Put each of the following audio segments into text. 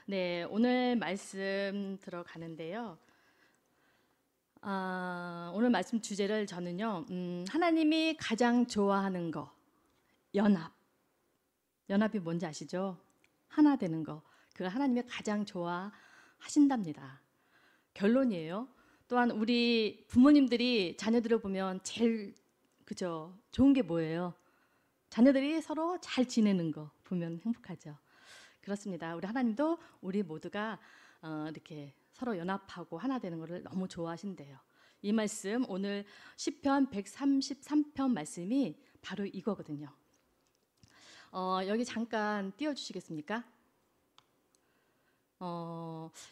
네, 오늘 말씀 들어가는데요. 오늘 말씀 주제를 저는요, 하나님이 가장 좋아하는 거, 연합. 연합이 뭔지 아시죠? 하나 되는 거. 그거 하나님이 가장 좋아하신답니다. 결론이에요. 또한 우리 부모님들이 자녀들을 보면 제일 좋은 게 뭐예요? 자녀들이 서로 잘 지내는 거 보면 행복하죠. 그렇습니다. 우리 하나님도 우리 모두가 이렇게 서로 연합하고 하나 되는 것을 너무 좋아하신대요. 이 말씀 오늘 시편 133편 말씀이 바로 이거거든요. 여기 잠깐 띄워주시겠습니까?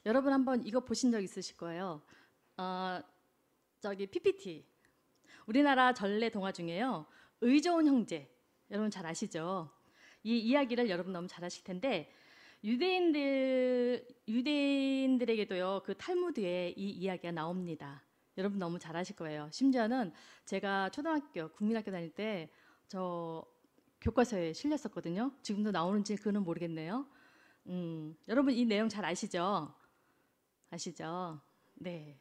여러분 한번 이거 보신 적 있으실 거예요. 저기 PPT 우리나라 전래 동화 중에요. 의좋은 형제 여러분 잘 아시죠? 이 이야기를 여러분 너무 잘 아실 텐데 유대인들에게도요 그 탈무드에 이 이야기가 나옵니다. 여러분 너무 잘 아실 거예요. 심지어는 제가 초등학교 국민학교 다닐 때 저 교과서에 실렸었거든요. 지금도 나오는지 그는 모르겠네요. 여러분 이 내용 잘 아시죠? 아시죠? 네.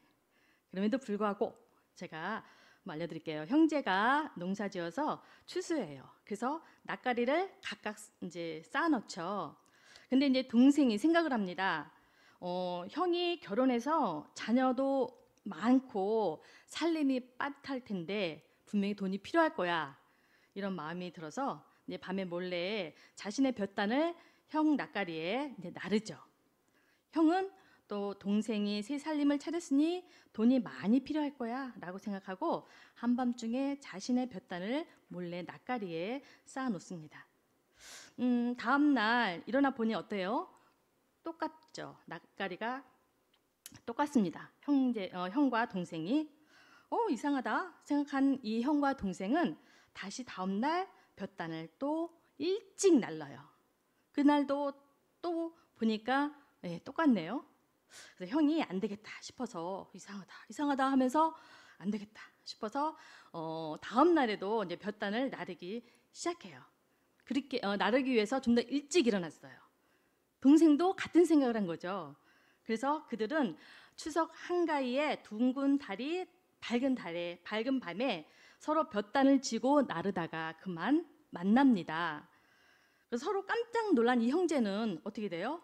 그럼에도 불구하고 제가 알려드릴게요. 형제가 농사지어서 추수해요. 그래서 낫가리를 각각 이제 쌓아놓죠. 근데 이제 동생이 생각을 합니다. 형이 결혼해서 자녀도 많고 살림이 빠듯할 텐데 분명히 돈이 필요할 거야. 이런 마음이 들어서 이제 밤에 몰래 자신의 볕단을 형 낫가리에 이제 나르죠. 형은 또 동생이 새 살림을 차렸으니 돈이 많이 필요할 거야 라고 생각하고 한밤중에 자신의 볕단을 몰래 낫가리에 쌓아 놓습니다. 다음 날 일어나 보니 어때요? 똑같죠. 낫가리가 똑같습니다. 형과 동생이 이상하다 생각한 이 형과 동생은 다시 다음 날 볕단을 또 일찍 날라요. 그날도 또 보니까 똑같네요. 그래서 형이 안 되겠다 싶어서 이상하다 하면서 안 되겠다 싶어서 다음 날에도 이제 볕단을 나르기 시작해요. 그렇게 나르기 위해서 좀 더 일찍 일어났어요. 동생도 같은 생각을 한 거죠. 그래서 그들은 추석 한가위에 둥근 달이 밝은 밤에 서로 볕단을 쥐고 나르다가 그만 만납니다. 그래서 서로 깜짝 놀란 이 형제는 어떻게 돼요?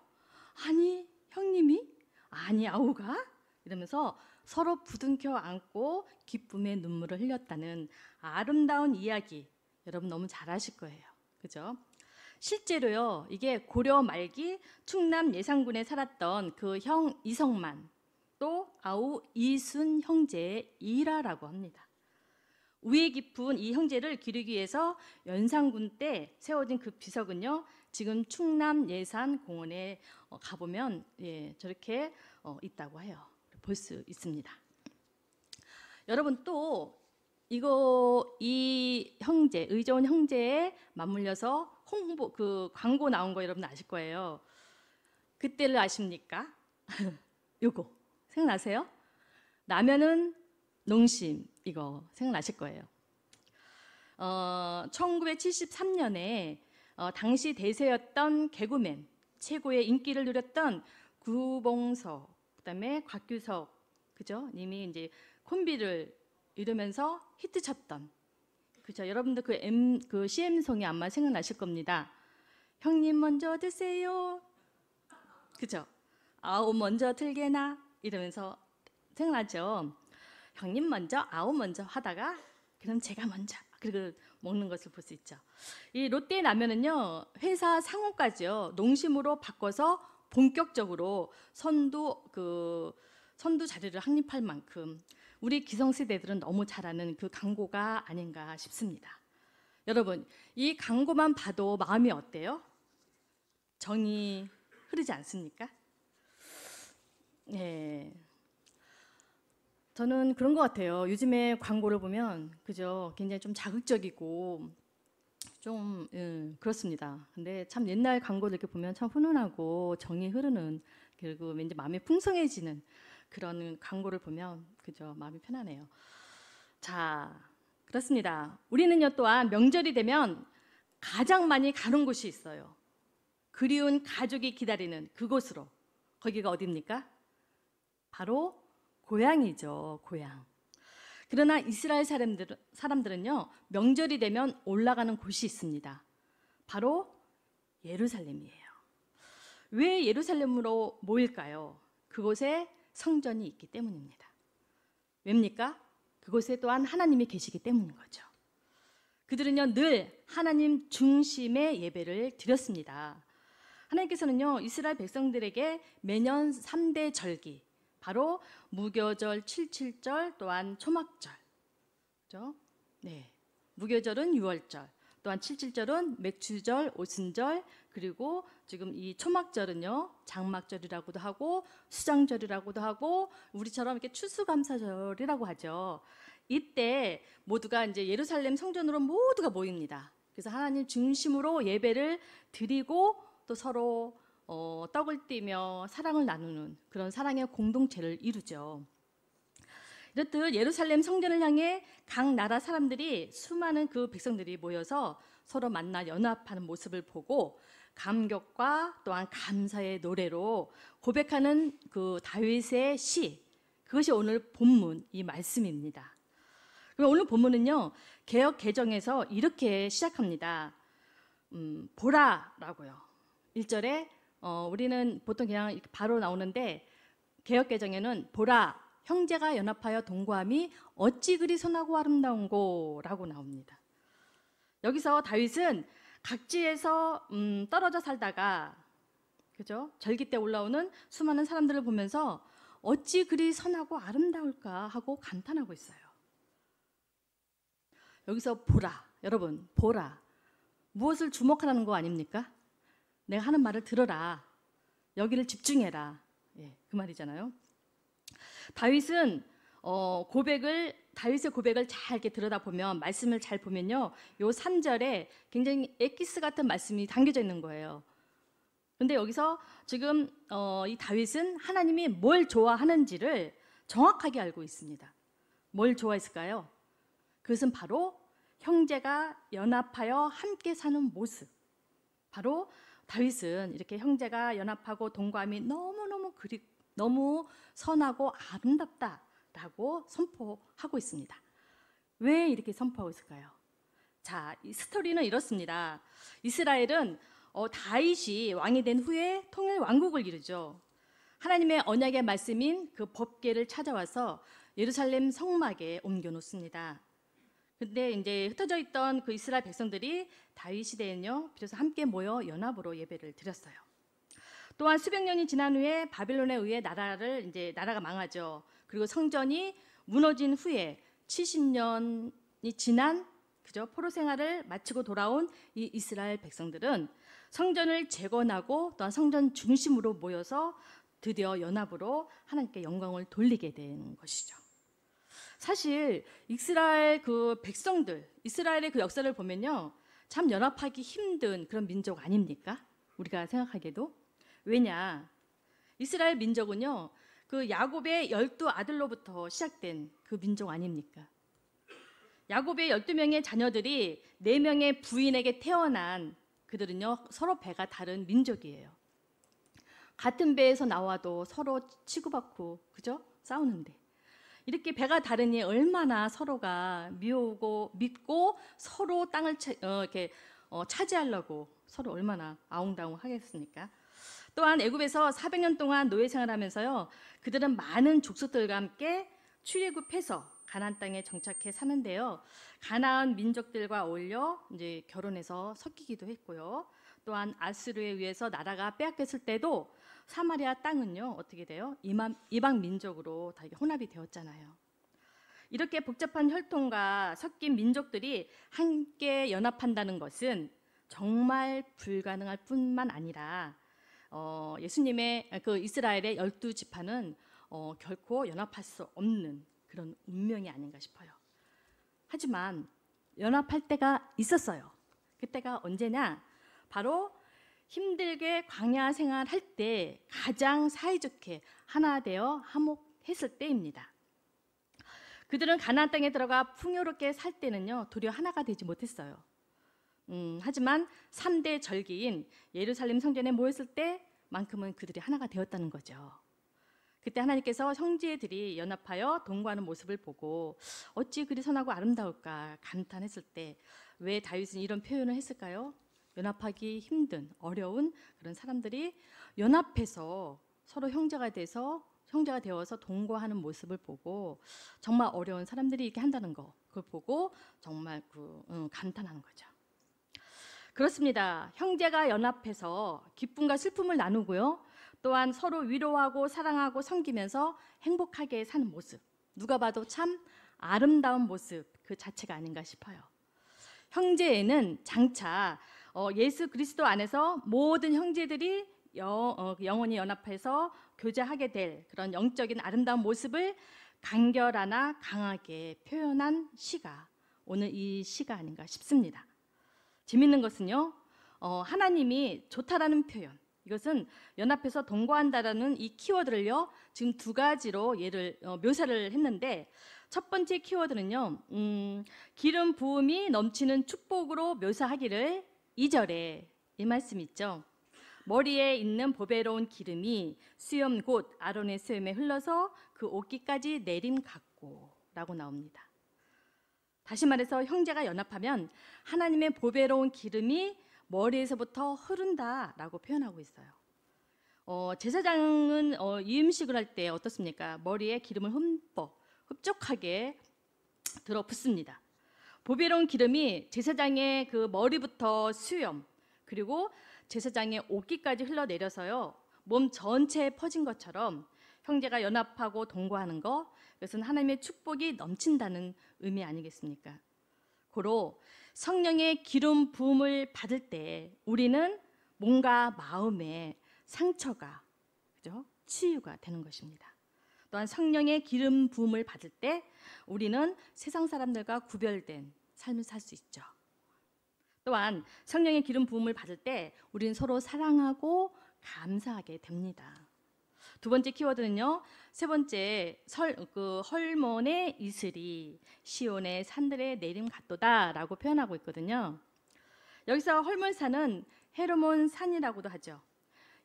아니 형님이? 아니 아우가? 이러면서 서로 부둥켜 안고 기쁨의 눈물을 흘렸다는 아름다운 이야기 여러분 너무 잘 아실 거예요. 그죠? 실제로요 이게 고려 말기 충남 예산군에 살았던 그 형 이성만 또 아우 이순 형제의 일화라고 합니다. 우애 깊은 이 형제를 기리기 위해서 연산군 때 세워진 그 비석은요 지금 충남 예산공원에 가보면 저렇게 있다고 해요. 볼 수 있습니다. 여러분 또 이 형제 의좋은 형제에 맞물려서 그 광고 나온 거 여러분 아실 거예요. 그때를 아십니까? 요거 생각나세요? 라면은 농심 이거 생각나실 거예요. 1973년에 당시 대세였던 개그맨 최고의 인기를 누렸던 구봉석 그다음에 곽규석 그죠? 님이 이제 콤비를 이루면서 히트쳤던 그죠? 여러분들 그 CM송이 아마 생각나실 겁니다. 형님 먼저 드세요. 그죠? 아우 먼저 들게나 이러면서 생각나죠? 형님 먼저 아우 먼저 하다가 그럼 제가 먼저 그리고 먹는 것을 볼 수 있죠. 이 롯데 라면은요 회사 상호까지요 농심으로 바꿔서 본격적으로 선두 자리를 확립할 만큼 우리 기성세대들은 너무 잘 아는 그 광고가 아닌가 싶습니다. 여러분 이 광고만 봐도 마음이 어때요? 정이 흐르지 않습니까? 네. 저는 그런 것 같아요. 요즘에 광고를 보면 그죠, 굉장히 좀 자극적이고 좀 그렇습니다. 근데 참 옛날 광고를 이렇게 보면 참 훈훈하고 정이 흐르는 그리고 왠지 마음이 풍성해지는 그런 광고를 보면 그죠, 마음이 편하네요. 자, 그렇습니다. 우리는요 또한 명절이 되면 가장 많이 가는 곳이 있어요. 그리운 가족이 기다리는 그곳으로 거기가 어디입니까? 바로 고향이죠, 고향. 그러나 이스라엘 사람들은요, 명절이 되면 올라가는 곳이 있습니다. 바로 예루살렘이에요. 왜 예루살렘으로 모일까요? 그곳에 성전이 있기 때문입니다. 왜입니까? 그곳에 또한 하나님이 계시기 때문인 거죠. 그들은요, 늘 하나님 중심의 예배를 드렸습니다. 하나님께서는요, 이스라엘 백성들에게 매년 3대 절기, 바로 무교절, 칠칠절, 또한 초막절, 그렇죠? 네, 무교절은 유월절, 또한 칠칠절은 맥주절, 오순절, 그리고 지금 이 초막절은요, 장막절이라고도 하고 수장절이라고도 하고 우리처럼 이렇게 추수감사절이라고 하죠. 이때 모두가 이제 예루살렘 성전으로 모두가 모입니다. 그래서 하나님 중심으로 예배를 드리고 또 서로 떡을 띠며 사랑을 나누는 그런 사랑의 공동체를 이루죠. 이렇듯 예루살렘 성전을 향해 각 나라 사람들이, 수많은 그 백성들이 모여서 서로 만나 연합하는 모습을 보고 감격과 또한 감사의 노래로 고백하는 그 다윗의 시, 그것이 오늘 본문 이 말씀입니다. 그럼 오늘 본문은요, 개역 개정에서 이렇게 시작합니다. 보라라고요. 1절에 우리는 보통 그냥 이렇게 바로 나오는데, 개역 개정에는 보라, 형제가 연합하여 동거함이 어찌 그리 선하고 아름다운고 라고 나옵니다. 여기서 다윗은 각지에서 떨어져 살다가, 그죠? 절기 때 올라오는 수많은 사람들을 보면서 어찌 그리 선하고 아름다울까 하고 감탄하고 있어요. 여기서 보라, 여러분, 보라, 무엇을 주목하라는 거 아닙니까? 내가 하는 말을 들어라, 여기를 집중해라, 예, 그 말이잖아요. 다윗은 다윗의 고백을 잘 이렇게 들여다보면, 말씀을 잘 보면요, 요 3절에 굉장히 엑기스 같은 말씀이 담겨져 있는 거예요. 근데 여기서 지금 이 다윗은 하나님이 뭘 좋아하는지를 정확하게 알고 있습니다. 뭘 좋아했을까요? 그것은 바로 형제가 연합하여 함께 사는 모습. 바로 다윗은 이렇게 형제가 연합하고 동거함이 너무 선하고 아름답다라고 선포하고 있습니다. 왜 이렇게 선포하고 있을까요? 자, 이 스토리는 이렇습니다. 이스라엘은 다윗이 왕이 된 후에 통일 왕국을 이루죠. 하나님의 언약의 말씀인 그 법궤를 찾아와서 예루살렘 성막에 옮겨 놓습니다. 근데 이제 흩어져 있던 그 이스라엘 백성들이 다윗 시대에는요, 비로소 함께 모여 연합으로 예배를 드렸어요. 또한 수백 년이 지난 후에 바빌론에 의해 나라가 망하죠. 그리고 성전이 무너진 후에 70년이 지난, 그죠, 포로 생활을 마치고 돌아온 이 이스라엘 백성들은 성전을 재건하고 또한 성전 중심으로 모여서 드디어 연합으로 하나님께 영광을 돌리게 된 것이죠. 사실 이스라엘 그 백성들, 이스라엘의 그 역사를 보면요, 참 연합하기 힘든 그런 민족 아닙니까? 우리가 생각하기에도. 왜냐, 이스라엘 민족은요, 그 야곱의 12아들로부터 시작된 그 민족 아닙니까? 야곱의 12명의 자녀들이 4명의 부인에게 태어난 그들은요, 서로 배가 다른 민족이에요. 같은 배에서 나와도 서로 치고받고, 그죠? 싸우는데. 이렇게 배가 다르니 얼마나 서로가 미우고 믿고 서로 땅을 차지하려고 서로 얼마나 아웅다웅 하겠습니까? 또한 애굽에서 400년 동안 노예 생활하면서요, 그들은 많은 족속들과 함께 출애굽해서 가나안 땅에 정착해 사는데요, 가나안 민족들과 어울려 이제 결혼해서 섞이기도 했고요. 또한 아수르에 의해서 나라가 빼앗겼을 때도 사마리아 땅은요, 어떻게 돼요? 이방 민족으로 다 혼합이 되었잖아요. 이렇게 복잡한 혈통과 섞인 민족들이 함께 연합한다는 것은 정말 불가능할 뿐만 아니라 예수님의 그 이스라엘의 12지파는 결코 연합할 수 없는 그런 운명이 아닌가 싶어요. 하지만 연합할 때가 있었어요. 그때가 언제냐? 바로 힘들게 광야 생활할 때 가장 사이좋게 하나 되어 화목했을 때입니다. 그들은 가나안 땅에 들어가 풍요롭게 살 때는요, 도리어 하나가 되지 못했어요. 하지만 3대 절기인 예루살렘 성전에 모였을 때 만큼은 그들이 하나가 되었다는 거죠. 그때 하나님께서 형제들이 연합하여 동거하는 모습을 보고 어찌 그리 선하고 아름다울까 감탄했을 때 왜 다윗은 이런 표현을 했을까요? 연합하기 힘든 어려운 그런 사람들이 연합해서 서로 형제가 되어서 동거하는 모습을 보고 정말 어려운 사람들이 이렇게 한다는 거, 그걸 보고 정말 감탄하는 거죠. 그렇습니다. 형제가 연합해서 기쁨과 슬픔을 나누고요. 또한 서로 위로하고 사랑하고 섬기면서 행복하게 사는 모습, 누가 봐도 참 아름다운 모습 그 자체가 아닌가 싶어요. 형제에는 장차 예수 그리스도 안에서 모든 형제들이 영원히 연합해서 교제하게 될 그런 영적인 아름다운 모습을 간결하나 강하게 표현한 시가 오늘 이 시가 아닌가 싶습니다. 재밌는 것은요, 하나님이 좋다라는 표현, 이것은 연합해서 동거한다라는 이 키워드를요 지금 두 가지로 묘사를 했는데, 첫 번째 키워드는요 기름 부음이 넘치는 축복으로 묘사하기를 2절에 이 말씀 있죠. 머리에 있는 보배로운 기름이 수염 곧 아론의 수염에 흘러서 그 옷깃까지 내림 같고 라고 나옵니다. 다시 말해서 형제가 연합하면 하나님의 보배로운 기름이 머리에서부터 흐른다라고 표현하고 있어요. 제사장은 이 음식을 할 때 어떻습니까? 머리에 기름을 흡족하게 들어 붓습니다. 보배로운 기름이 제사장의 그 머리부터 수염 그리고 제사장의 옷깃까지 흘러내려서요 몸 전체에 퍼진 것처럼 형제가 연합하고 동거하는 것, 이것은 하나님의 축복이 넘친다는 의미 아니겠습니까? 고로 성령의 기름 부음을 받을 때 우리는 몸과 마음의 상처가 치유가 되는 것입니다. 또한 성령의 기름 부음을 받을 때 우리는 세상 사람들과 구별된 삶을 살 수 있죠. 또한 성령의 기름 부음을 받을 때 우리는 서로 사랑하고 감사하게 됩니다. 두 번째 키워드는요, 세 번째 헐몬의 이슬이 시온의 산들에 내림 같도다라고 표현하고 있거든요. 여기서 헐몬산은 헤르몬 산이라고도 하죠.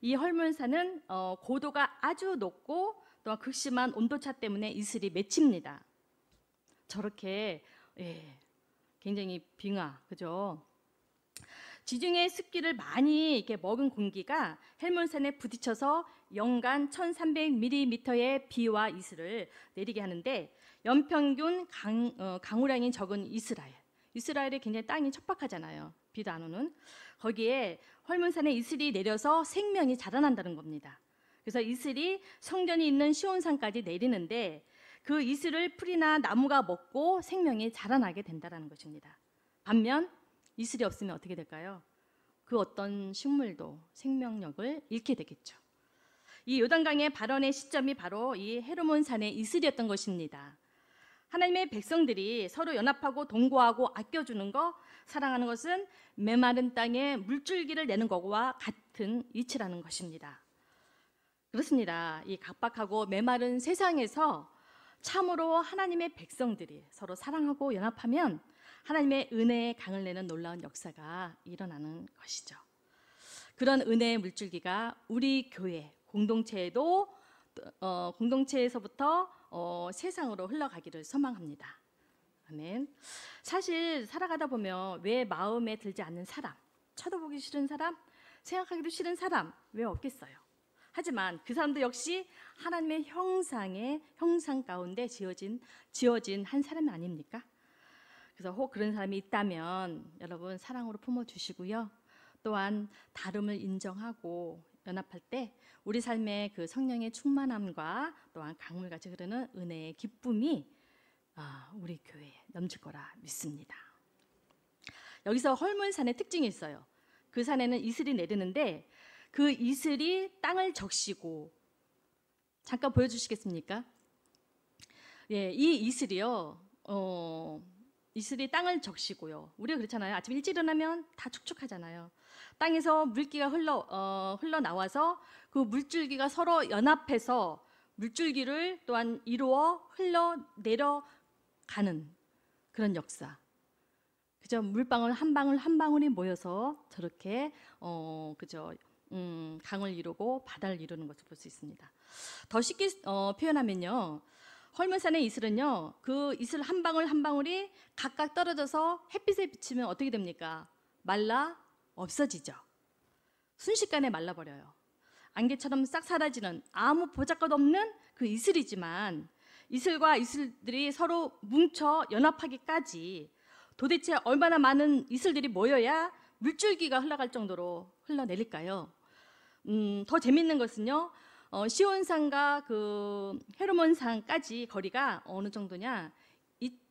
이 헐몬산은 고도가 아주 높고 또한 극심한 온도차 때문에 이슬이 맺힙니다. 저렇게 굉장히 그죠? 지중해 습기를 많이 이렇게 먹은 공기가 헬몬산에 부딪혀서 연간 1300mm의 비와 이슬을 내리게 하는데, 연평균 강우량이 적은 이스라엘이 굉장히 땅이 척박하잖아요. 비도 안 오는. 거기에 헐몬산에 이슬이 내려서 생명이 자라난다는 겁니다. 그래서 이슬이 성전이 있는 시온산까지 내리는데 그 이슬을 풀이나 나무가 먹고 생명이 자라나게 된다는 것입니다. 반면 이슬이 없으면 어떻게 될까요? 그 어떤 식물도 생명력을 잃게 되겠죠. 이 요단강의 발원의 시점이 바로 이 헤르몬산의 이슬이었던 것입니다. 하나님의 백성들이 서로 연합하고 동거하고 아껴주는 것, 사랑하는 것은 메마른 땅에 물줄기를 내는 것과 같은 이치라는 것입니다. 그렇습니다. 이 각박하고 메마른 세상에서 참으로 하나님의 백성들이 서로 사랑하고 연합하면 하나님의 은혜의 강을 내는 놀라운 역사가 일어나는 것이죠. 그런 은혜의 물줄기가 우리 교회 공동체에서부터 세상으로 흘러가기를 소망합니다. 아멘. 사실 살아가다 보면 왜 마음에 들지 않는 사람, 쳐다보기 싫은 사람, 생각하기도 싫은 사람 왜 없겠어요? 하지만 그 사람도 역시 하나님의 형상 가운데 지어진 한 사람 아닙니까? 그래서 혹 그런 사람이 있다면 여러분 사랑으로 품어주시고요. 또한 다름을 인정하고 연합할 때 우리 삶의 그 성령의 충만함과 또한 강물같이 흐르는 은혜의 기쁨이 우리 교회에 넘칠 거라 믿습니다. 여기서 헐몬산의 특징이 있어요. 그 산에는 이슬이 내리는데 그 이슬이 땅을 적시고, 잠깐 보여주시겠습니까? 이 이슬이요. 이슬이 땅을 적시고요. 우리가 그렇잖아요. 아침 일찍 일어나면 다 축축하잖아요. 땅에서 물기가 흘러나와서 그 물줄기가 서로 연합해서 물줄기를 또한 이루어 흘러내려가는 그런 역사. 그죠? 물방울 한 방울 한 방울이 모여서 저렇게 강을 이루고 바다를 이루는 것을 볼 수 있습니다. 더 쉽게 표현하면요, 헐문산의 이슬은요, 그 이슬 한 방울 한 방울이 각각 떨어져서 햇빛에 비치면 어떻게 됩니까? 말라 없어지죠. 순식간에 말라버려요. 안개처럼 싹 사라지는 아무 보잘것 없는 그 이슬이지만, 이슬과 이슬들이 서로 뭉쳐 연합하기까지 도대체 얼마나 많은 이슬들이 모여야 물줄기가 흘러갈 정도로 흘러내릴까요? 더 재밌는 것은요, 시온산과 그 헤르몬산까지 거리가 어느 정도냐,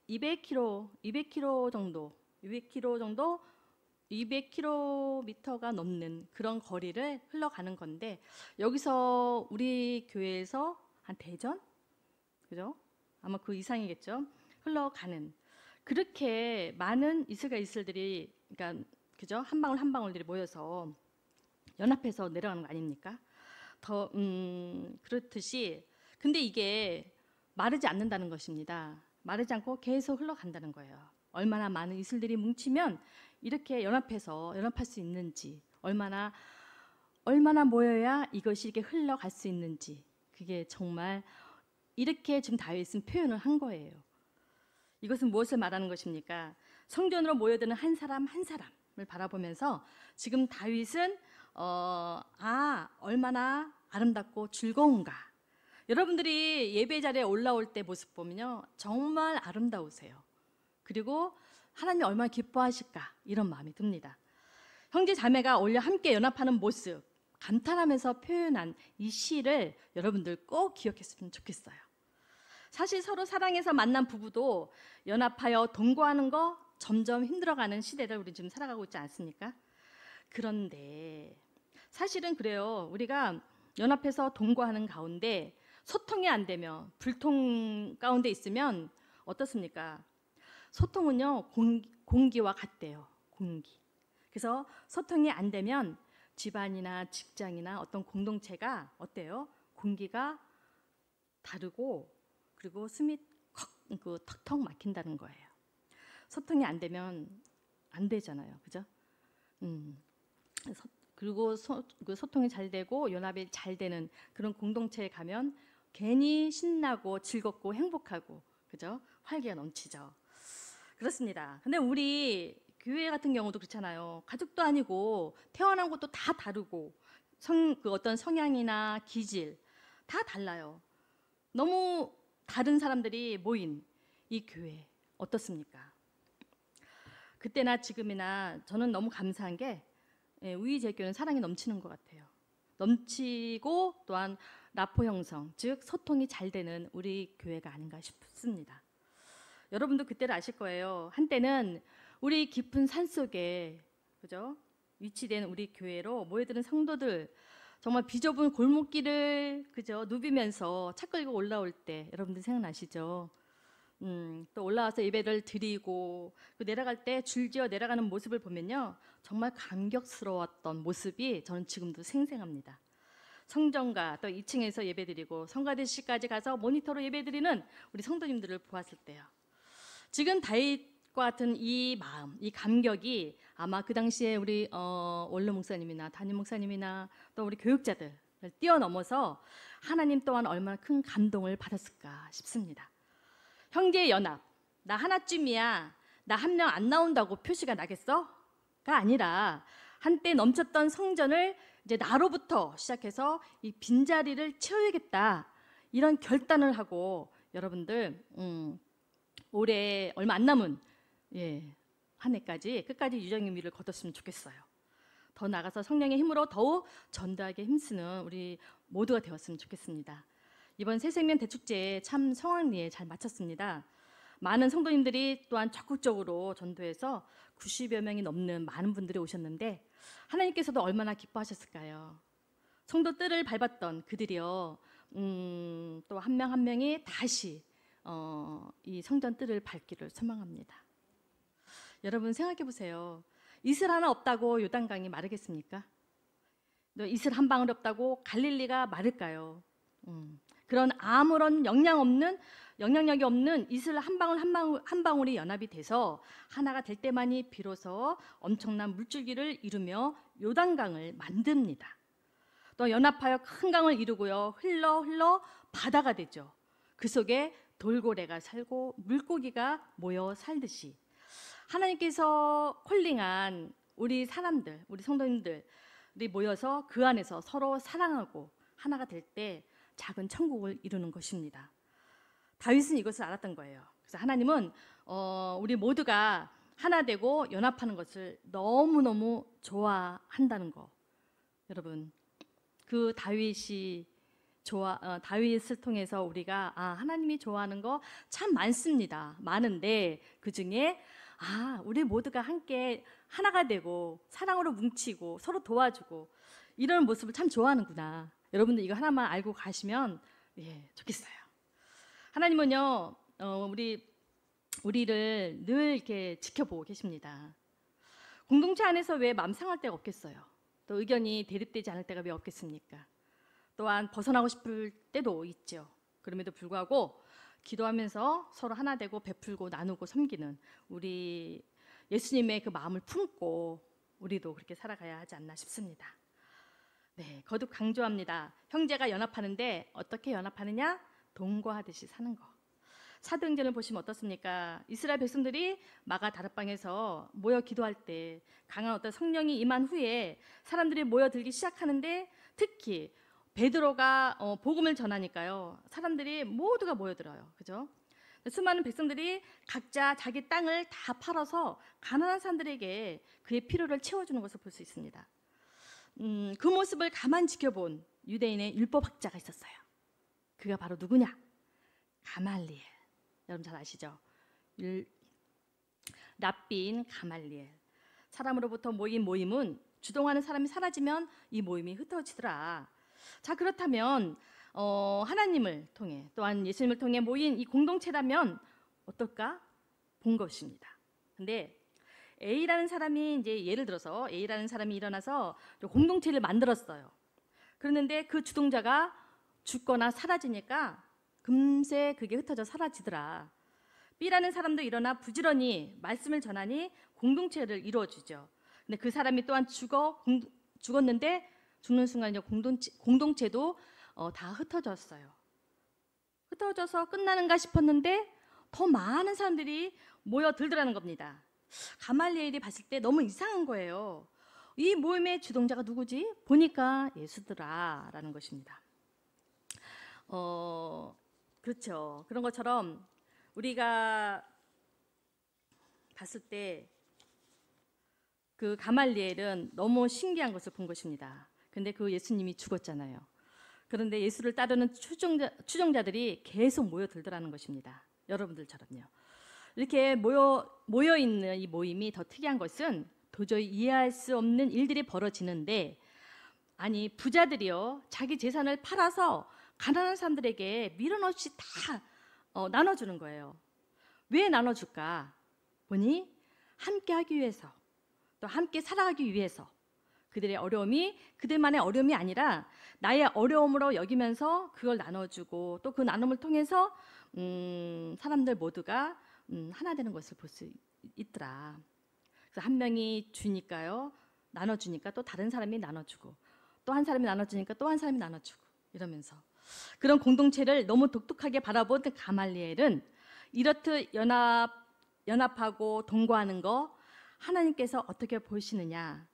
200km 정도, 200km가 넘는 그런 거리를 흘러가는 건데, 여기서 우리 교회에서 한 대전, 그죠? 아마 그 이상이겠죠. 흘러가는 그렇게 많은 이슬과 이슬들이, 그러니까 그죠? 한 방울 한 방울들이 모여서 연합해서 내려가는 거 아닙니까? 더 그렇듯이, 근데 이게 마르지 않는다는 것입니다. 마르지 않고 계속 흘러간다는 거예요. 얼마나 많은 이슬들이 뭉치면 이렇게 연합할 수 있는지, 얼마나 모여야 이것이 이렇게 흘러갈 수 있는지, 그게 정말 이렇게 지금 다윗은 표현을 한 거예요. 이것은 무엇을 말하는 것입니까? 성전으로 모여드는 한 사람 한 사람을 바라보면서 지금 다윗은 얼마나 아름답고 즐거운가. 여러분들이 예배 자리에 올라올 때 모습 보면요, 정말 아름다우세요. 그리고 하나님이 얼마나 기뻐하실까, 이런 마음이 듭니다. 형제 자매가 올려 함께 연합하는 모습, 감탄하면서 표현한 이 시를 여러분들 꼭 기억했으면 좋겠어요. 사실 서로 사랑해서 만난 부부도 연합하여 동거하는 거 점점 힘들어가는 시대를 우리 지금 살아가고 있지 않습니까? 그런데 사실은 그래요. 우리가 연합해서 동거하는 가운데 소통이 안 되면, 불통 가운데 있으면 어떻습니까? 소통은요, 공기와 같대요. 공기. 그래서 소통이 안 되면 집안이나 직장이나 어떤 공동체가 어때요? 공기가 다르고, 그리고 숨이 턱턱 막힌다는 거예요. 소통이 안 되면 안 되잖아요. 그죠? 그리고 그 소통이 잘 되고 연합이 잘 되는 그런 공동체에 가면 괜히 신나고 즐겁고 행복하고, 그죠? 활기가 넘치죠. 그렇습니다. 근데 우리 교회 같은 경우도 그렇잖아요. 가족도 아니고 태어난 것도 다 다르고 그 어떤 성향이나 기질 다 달라요. 너무 다른 사람들이 모인 이 교회 어떻습니까? 그때나 지금이나 저는 너무 감사한 게 우리 제교는 사랑이 넘치는 것 같아요. 넘치고 또한 라포 형성, 즉 소통이 잘 되는 우리 교회가 아닌가 싶습니다. 여러분도 그때를 아실 거예요. 한때는 우리 깊은 산속에, 그죠? 위치된 우리 교회로 모여드는 성도들, 정말 비좁은 골목길을, 그죠? 누비면서 차 끌고 올라올 때 여러분들 생각나시죠? 또 올라와서 예배를 드리고 내려갈 때 줄지어 내려가는 모습을 보면요, 정말 감격스러웠던 모습이 저는 지금도 생생합니다. 성전가 또 2층에서 예배드리고 성가대실까지 가서 모니터로 예배드리는 우리 성도님들을 보았을 때요, 지금 다윗과 같은 이 마음, 이 감격이 아마 그 당시에 우리 원로 목사님이나 담임 목사님이나 또 우리 교육자들을 뛰어넘어서 하나님 또한 얼마나 큰 감동을 받았을까 싶습니다. 형제 연합, 나 하나쯤이야, 나 한 명 안 나온다고 표시가 나겠어? 가 아니라 한때 넘쳤던 성전을 이제 나로부터 시작해서 이 빈자리를 채워야겠다, 이런 결단을 하고 여러분들 올해 얼마 안 남은 한 해까지 끝까지 유정의 미를 거뒀으면 좋겠어요. 더 나아가서 성령의 힘으로 더욱 전도하게 힘쓰는 우리 모두가 되었으면 좋겠습니다. 이번 새생명 대축제에 참 성황리에 잘 마쳤습니다. 많은 성도님들이 또한 적극적으로 전도해서 90여 명이 넘는 많은 분들이 오셨는데 하나님께서도 얼마나 기뻐하셨을까요? 성도 뜰을 밟았던 그들이요, 또 한 명 한 명이 다시 이 성전 뜰을 밟기를 소망합니다. 여러분 생각해 보세요. 이슬 하나 없다고 요단강이 마르겠습니까? 이슬 한 방울 없다고 갈릴리가 마를까요? 그런 아무런 영향력이 없는 이슬 한 방울 한 방울이 연합이 돼서 하나가 될 때만이 비로소 엄청난 물줄기를 이루며 요단강을 만듭니다. 또 연합하여 큰 강을 이루고요. 흘러 바다가 되죠. 그 속에 돌고래가 살고 물고기가 모여 살듯이 하나님께서 콜링한 우리 사람들, 우리 성도님들이 모여서 그 안에서 서로 사랑하고 하나가 될 때 작은 천국을 이루는 것입니다. 다윗은 이것을 알았던 거예요. 그래서 하나님은 우리 모두가 하나 되고 연합하는 것을 너무너무 좋아한다는 거. 여러분, 그 다윗을 통해서 우리가 하나님이 좋아하는 거 참 많습니다. 많은데 그 중에 우리 모두가 함께 하나가 되고 사랑으로 뭉치고 서로 도와주고 이런 모습을 참 좋아하는구나. 여러분들 이거 하나만 알고 가시면 좋겠어요. 하나님은요, 우리를 늘 이렇게 지켜보고 계십니다. 공동체 안에서 왜 마음 상할 데가 없겠어요? 또 의견이 대립되지 않을 때가 왜 없겠습니까? 또한 벗어나고 싶을 때도 있죠. 그럼에도 불구하고 기도하면서 서로 하나 되고 베풀고 나누고 섬기는 우리 예수님의 그 마음을 품고 우리도 그렇게 살아가야 하지 않나 싶습니다. 네, 거듭 강조합니다. 형제가 연합하는데 어떻게 연합하느냐? 동거하듯이 사는 거. 사도행전을 보시면 어떻습니까? 이스라엘 백성들이 마가 다락방에서 모여 기도할 때 강한 어떤 성령이 임한 후에 사람들이 모여들기 시작하는데 특히 베드로가 복음을 전하니까요. 사람들이 모두가 모여들어요. 그죠? 수많은 백성들이 각자 자기 땅을 다 팔아서 가난한 사람들에게 그의 필요를 채워주는 것을 볼 수 있습니다. 그 모습을 가만 지켜본 유대인의 율법학자가 있었어요. 그가 바로 누구냐? 가말리엘. 여러분 잘 아시죠? 랍비인 가말리엘. 사람으로부터 모인 모임은 주동하는 사람이 사라지면 이 모임이 흩어지더라. 자, 그렇다면 하나님을 통해 또한 예수님을 통해 모인 이 공동체라면 어떨까 본 것입니다. 근데 A라는 사람이 이제 예를 들어서 A라는 사람이 일어나서 공동체를 만들었어요. 그랬는데 그 주동자가 죽거나 사라지니까 금세 그게 흩어져 사라지더라. B라는 사람도 일어나 부지런히 말씀을 전하니 공동체를 이루어주죠. 근데 그 사람이 또한 죽었는데 죽는 순간 이제 공동체도 다 흩어졌어요. 흩어져서 끝나는가 싶었는데 더 많은 사람들이 모여들더라는 겁니다. 가말리엘이 봤을 때 너무 이상한 거예요. 이 모임의 주동자가 누구지? 보니까 예수더라라는 것입니다. 그렇죠. 그런 것처럼 우리가 봤을 때 그 가말리엘은 너무 신기한 것을 본 것입니다. 근데 그 예수님이 죽었잖아요. 그런데 예수를 따르는 추종자들이 계속 모여들더라는 것입니다. 여러분들처럼요. 이렇게 모여 있는 이 모임이 더 특이한 것은 도저히 이해할 수 없는 일들이 벌어지는데 아니 부자들이요 자기 재산을 팔아서 가난한 사람들에게 미련 없이 다 나눠주는 거예요. 왜 나눠줄까? 보니 함께 하기 위해서 또 함께 살아가기 위해서 그들의 어려움이 그들만의 어려움이 아니라 나의 어려움으로 여기면서 그걸 나눠주고 또 그 나눔을 통해서 사람들 모두가 하나 되는 것을 볼 수 있더라. 그래서 한 명이 주니까요 나눠주니까 또 다른 사람이 나눠주고 또 한 사람이 나눠주니까 또 한 사람이 나눠주고 이러면서 그런 공동체를 너무 독특하게 바라본 가말리엘은 이렇듯 연합하고 동거하는 거 하나님께서 어떻게 보시느냐?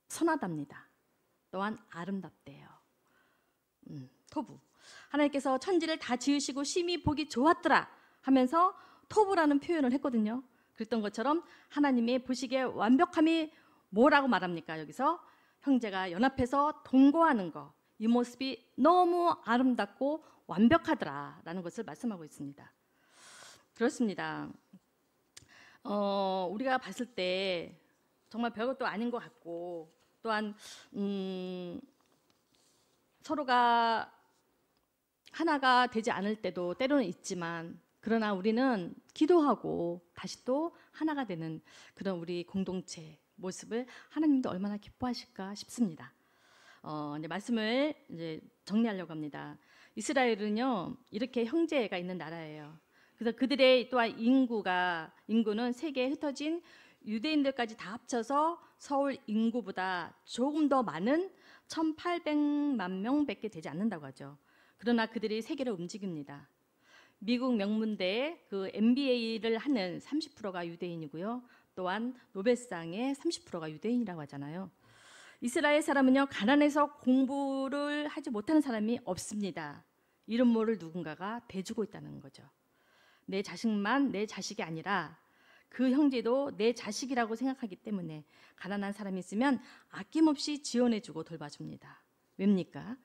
선하답니다. 또한 아름답대요. 토부. 하나님께서 천지를 다 지으시고 심히 보기 좋았더라 하면서 토부라는 표현을 했거든요. 그랬던 것처럼 하나님의 보시기에 완벽함이 뭐라고 말합니까? 여기서 형제가 연합해서 동거하는 거. 이 모습이 너무 아름답고 완벽하더라라는 것을 말씀하고 있습니다. 그렇습니다. 우리가 봤을 때 정말 별것도 아닌 것 같고 또한 서로가 하나가 되지 않을 때도 때로는 있지만 그러나 우리는 기도하고 다시 또 하나가 되는 그런 우리 공동체 모습을 하나님도 얼마나 기뻐하실까 싶습니다. 이제 말씀을 이제 정리하려고 합니다. 이스라엘은요 이렇게 형제가 있는 나라예요. 그래서 그들의 또한 인구는 세계에 흩어진 유대인들까지 다 합쳐서 서울 인구보다 조금 더 많은 1,800만 명밖에 되지 않는다고 하죠. 그러나 그들이 세계를 움직입니다. 미국 명문대의 그 MBA를 하는 30%가 유대인이고요. 또한 노벨상의 30%가 유대인이라고 하잖아요. 이스라엘 사람은요, 가난해서 공부를 하지 못하는 사람이 없습니다. 이런 모를 누군가가 대주고 있다는 거죠. 내 자식만 내 자식이 아니라 그 형제도 내 자식이라고 생각하기 때문에 가난한 사람이 있으면 아낌없이 지원해주고 돌봐줍니다. 왜입니까?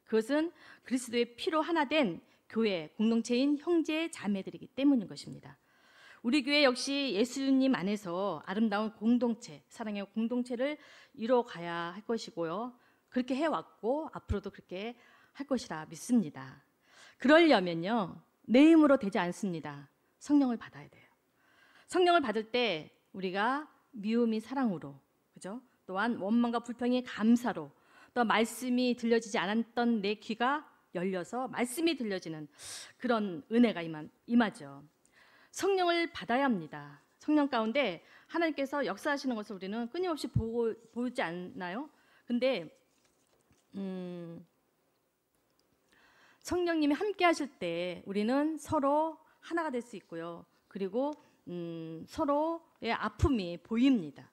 그것은 그리스도의 피로 하나 된 교회, 공동체인 형제 자매들이기 때문인 것입니다. 우리 교회 역시 예수님 안에서 아름다운 공동체, 사랑의 공동체를 이뤄가야 할 것이고요. 그렇게 해왔고 앞으로도 그렇게 할 것이라 믿습니다. 그러려면요, 내 힘으로 되지 않습니다. 성령을 받아야 돼요. 성령을 받을 때 우리가 미움이 사랑으로, 그죠? 또한 원망과 불평이 감사로, 또 말씀이 들려지지 않았던 내 귀가 열려서 말씀이 들려지는 그런 은혜가 임하죠. 성령을 받아야 합니다. 성령 가운데 하나님께서 역사하시는 것을 우리는 끊임없이 보지 않나요? 근데 성령님이 함께 하실 때 우리는 서로 하나가 될 수 있고요. 그리고 서로의 아픔이 보입니다.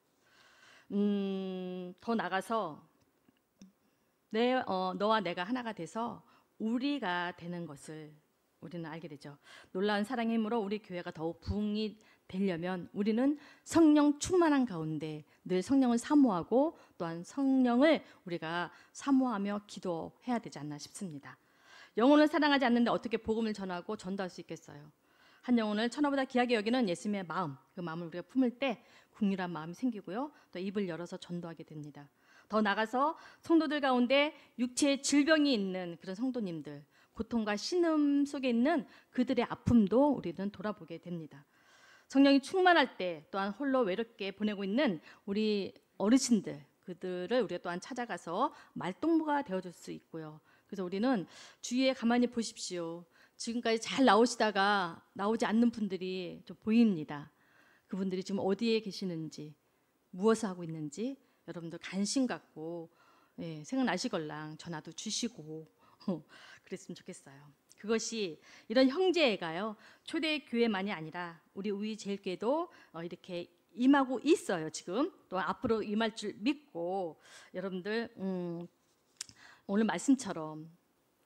더 나가서 너와 내가 하나가 돼서 우리가 되는 것을 우리는 알게 되죠. 놀라운 사랑의 힘으로 우리 교회가 더욱 부흥이 되려면 우리는 성령 충만한 가운데 늘 성령을 사모하고 또한 성령을 우리가 사모하며 기도해야 되지 않나 싶습니다. 영혼을 사랑하지 않는데 어떻게 복음을 전하고 전도할 수 있겠어요? 한 영혼을 천하보다 귀하게 여기는 예수님의 마음, 그 마음을 우리가 품을 때 국률한 마음이 생기고요. 또 입을 열어서 전도하게 됩니다. 더 나가서 성도들 가운데 육체의 질병이 있는 그런 성도님들, 고통과 신음 속에 있는 그들의 아픔도 우리는 돌아보게 됩니다. 성령이 충만할 때 또한 홀로 외롭게 보내고 있는 우리 어르신들, 그들을 우리가 또한 찾아가서 말동무가 되어줄 수 있고요. 그래서 우리는 주위에 가만히 보십시오. 지금까지 잘 나오시다가 나오지 않는 분들이 좀 보입니다. 그분들이 지금 어디에 계시는지, 무엇을 하고 있는지 여러분들 관심 갖고 생각나시걸랑 전화도 주시고 그랬으면 좋겠어요. 그것이 이런 형제애가요, 초대 교회만이 아니라 우리 우이제일교회도 이렇게 임하고 있어요. 지금 또 앞으로 임할 줄 믿고 여러분들 오늘 말씀처럼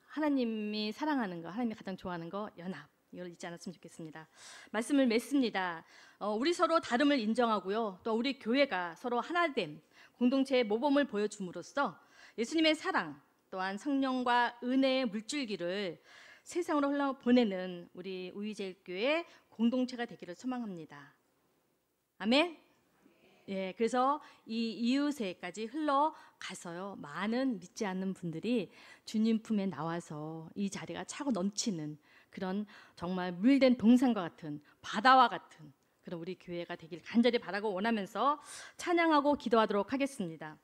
하나님이 사랑하는 거, 하나님이 가장 좋아하는 거, 연합, 이걸 잊지 않았으면 좋겠습니다. 말씀을 맺습니다. 우리 서로 다름을 인정하고요, 또 우리 교회가 서로 하나됨, 공동체의 모범을 보여줌으로써 예수님의 사랑, 또한 성령과 은혜의 물줄기를 세상으로 흘러보내는 우리 우이제일교회 공동체가 되기를 소망합니다. 아멘. 그래서 이 이웃에까지 흘러가서요, 많은 믿지 않는 분들이 주님 품에 나와서 이 자리가 차고 넘치는 그런 정말 물된 동산과 같은, 바다와 같은 그런 우리 교회가 되길 간절히 바라고 원하면서 찬양하고 기도하도록 하겠습니다.